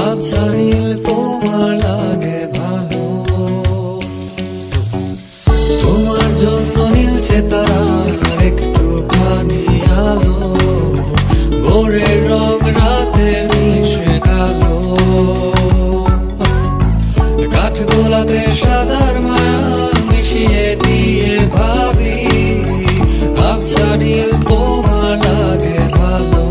আবছা নীল তোমার লাগে ভালো, তোমার জন্য নীলছে তারার একটুখানি আলো, ভোরের রং রাতের মিশে কালো, কাঠ গোলাপের সাদার মায়া মিশিয়ে দিয়ে ভাবি আবছা নীল তোমার লাগে ভালো।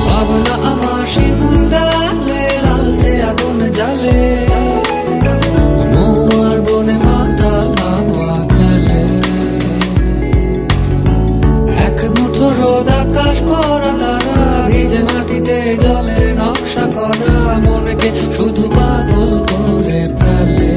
ভাবনা আমার শিমুল ডালে লালচে আগুন জ্বালে, মহুয়ার বনে মাতাল হাওয়া খেলে, এক মুঠো রোদ আকাশ ভরা তারা, ভিজে মাটিতে জলের নকশা করা মনকে শুধু পাগল করে ফেলে।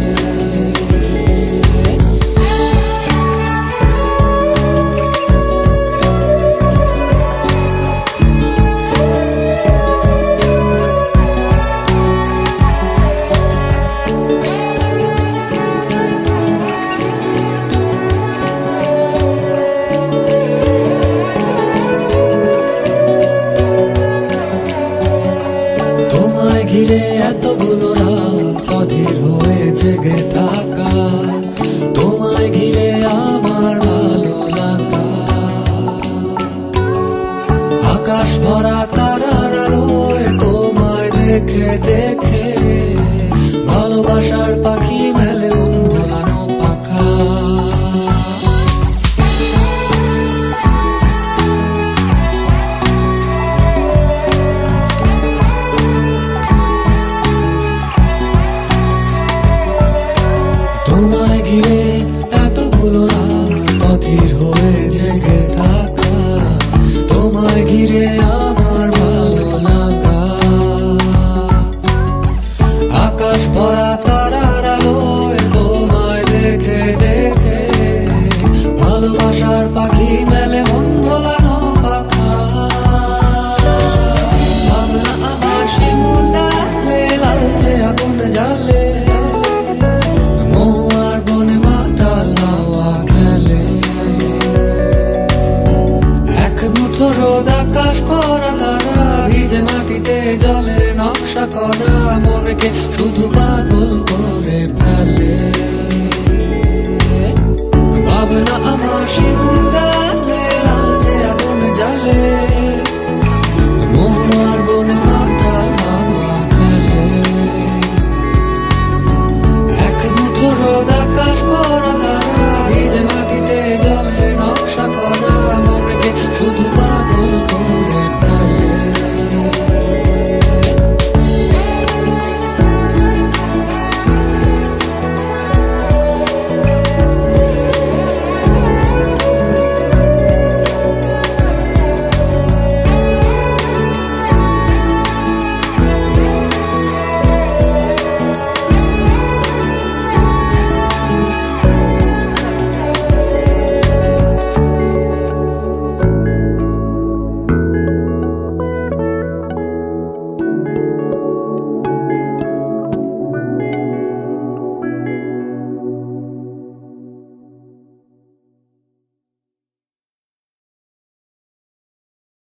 তোমায় ঘিরে এতগুলো রাত অধীর হয়ে জেগে থাকা, তোমায় ঘিরে আমার ভালো লাগা, আকাশ ভরা তারার আলোয় তোমায় দেখে দেখে ভালোবাসার পাখি মেলে মন ভোলানো পাখা। তোমায় ঘিরে